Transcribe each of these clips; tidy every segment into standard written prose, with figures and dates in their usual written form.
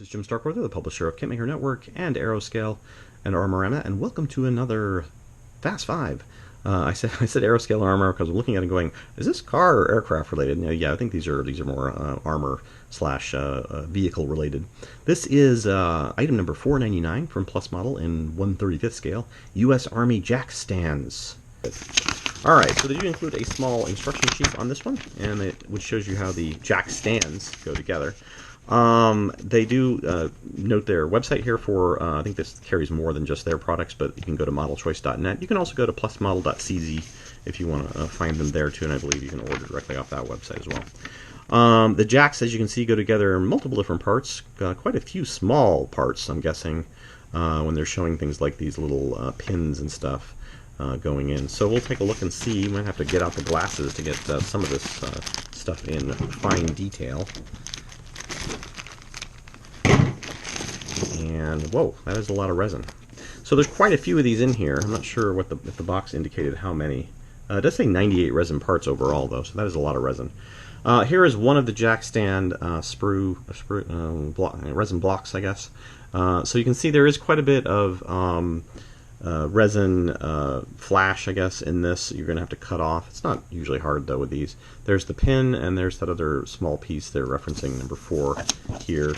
is Jim Starkweather, the publisher of Kitmaker Network and Aeroscale and Armorama, and welcome to another Fast Five. I said Aeroscale and Armor because I'm looking at it and going, is this car or aircraft related? Yeah, I think these are more armor slash vehicle related. This is item number 499 from Plus Model in 1/35th scale, U.S. Army jack stands. Alright, so they do include a small instruction sheet on this one, and which shows you how the jack stands go together. They do note their website here for, I think this carries more than just their products, but you can go to modelchoice.net. You can also go to plusmodel.cz if you want to find them there too, and I believe you can order directly off that website as well. The jacks, as you can see, go together in multiple different parts, quite a few small parts, I'm guessing, when they're showing things like these little pins and stuff going in. So we'll take a look and see. We might have to get out the glasses to get some of this stuff in fine detail. And whoa, that is a lot of resin. So there's quite a few of these in here. I'm not sure what if the box indicated how many. It does say 98 resin parts overall, though, so that is a lot of resin. Here is one of the jack stand resin blocks, I guess. So you can see there is quite a bit of resin flash, I guess, in this. You're going to have to cut off. It's not usually hard, though, with these. There's the pin, and there's that other small piece they're referencing, number 4 here.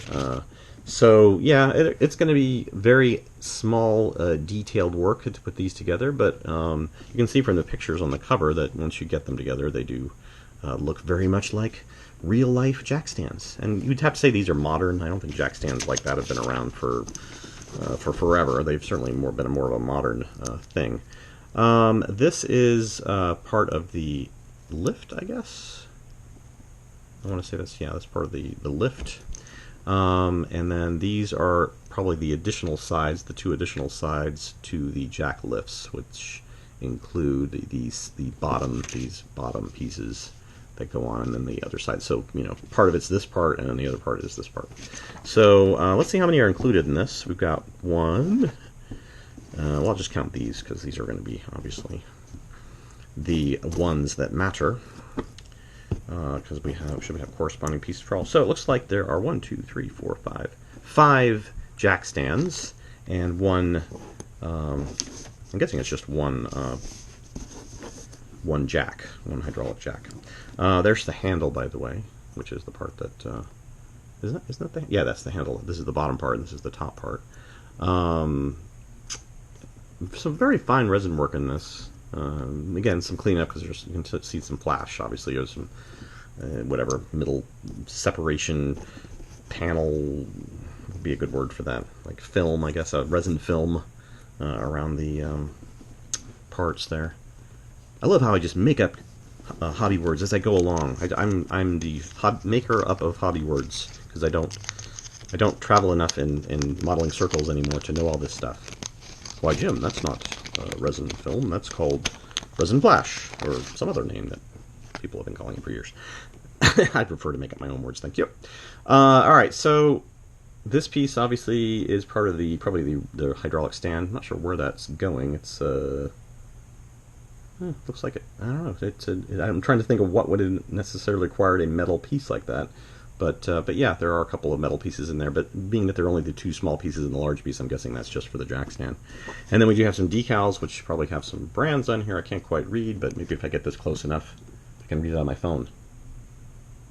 So yeah, it's going to be very small, detailed work to put these together, but you can see from the pictures on the cover that once you get them together, they do look very much like real-life jack stands. And you'd have to say these are modern. I don't think jack stands like that have been around for forever. They've certainly been more of a modern thing. This is part of the lift, I guess. I want to say that's, yeah, that's part of the lift. And then these are probably the additional sides, the 2 additional sides to the jack lifts, which include these bottom pieces that go on, and then the other side. So, you know, part of it's this part, and then the other part is this part. So let's see how many are included in this. We've got 1. Well, I'll just count these because these are going to be obviously the ones that matter. Because should have corresponding pieces for all. So it looks like there are 1, 2, 3, 4, 5 jack stands, and 1. I'm guessing it's just one jack, one hydraulic jack. There's the handle, by the way, which is the part that isn't that the, yeah, that's the handle. This is the bottom part, and this is the top part. Some very fine resin work in this. Again, some cleanup because you can see some flash. Obviously, there's some whatever middle separation panel would be a good word for that, like film, I guess, a resin film around the parts there. I love how I just make up hobby words as I go along. I'm the maker up of hobby words because I don't travel enough in modeling circles anymore to know all this stuff. Why, Jim, that's not resin film. That's called resin flash, or some other name that people have been calling it for years. I prefer to make up my own words, thank you. All right, so this piece obviously is part of probably the hydraulic stand. I'm not sure where that's going. It's looks like it. I don't know. I'm trying to think of what would necessarily require a metal piece like that. But yeah, there are a couple of metal pieces in there, but being that they're only the 2 small pieces in the large piece, I'm guessing that's just for the jack stand. And then we do have some decals, which probably have some brands on here. I can't quite read, but maybe if I get this close enough, I can read it on my phone.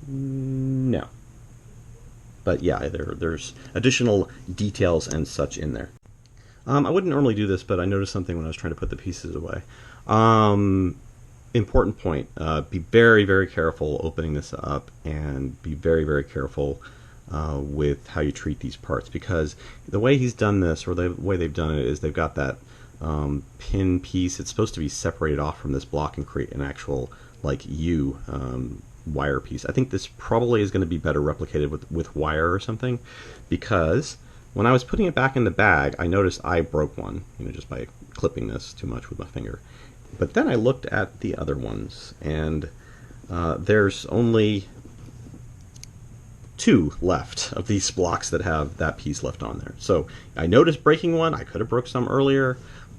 No. But yeah, there's additional details and such in there. I wouldn't normally do this, but I noticed something when I was trying to put the pieces away. Important point, be very, very careful opening this up, and be very, very careful with how you treat these parts, because the way he's done this, or the way they've done it, is they've got that pin piece. It's supposed to be separated off from this block and create an actual, like, wire piece. I think this probably is going to be better replicated with wire or something, because when I was putting it back in the bag, I noticed I broke one, just by clipping this too much with my finger. But then I looked at the other ones, and there's only 2 left of these blocks that have that piece left on there. So I noticed breaking one. I could have broke some earlier,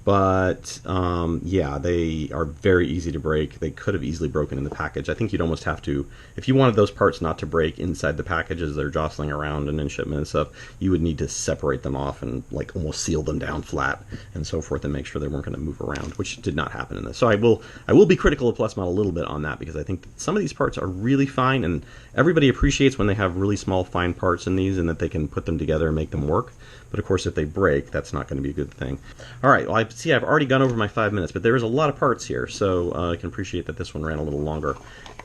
But yeah, they are very easy to break. They could have easily broken in the package. I think you'd almost have to, if you wanted those parts not to break inside the package as they're jostling around and in shipment and stuff, you would need to separate them off and like almost seal them down flat and so forth and make sure they weren't going to move around, which did not happen in this. So I will be critical of Plus Model a little bit on that, because I think that some of these parts are really fine, and everybody appreciates when they have really small fine parts in these and that they can put them together and make them work. But of course, if they break, that's not going to be a good thing. All right, well, I see I've already gone over my 5 minutes, but there is a lot of parts here, so I can appreciate that this one ran a little longer.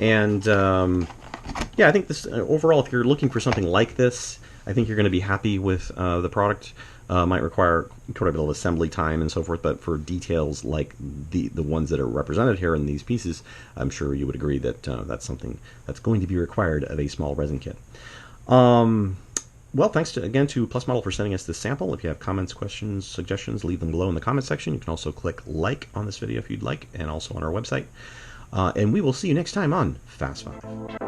And yeah, I think this overall, if you're looking for something like this, I think you're going to be happy with the product. Might require quite a bit of assembly time and so forth, but for details like the ones that are represented here in these pieces, I'm sure you would agree that that's something that's going to be required of a small resin kit. Well, thanks again to Plus Model for sending us this sample. If you have comments, questions, suggestions, leave them below in the comment section. You can also click like on this video if you'd like, and also on our website. And we will see you next time on Fast Five.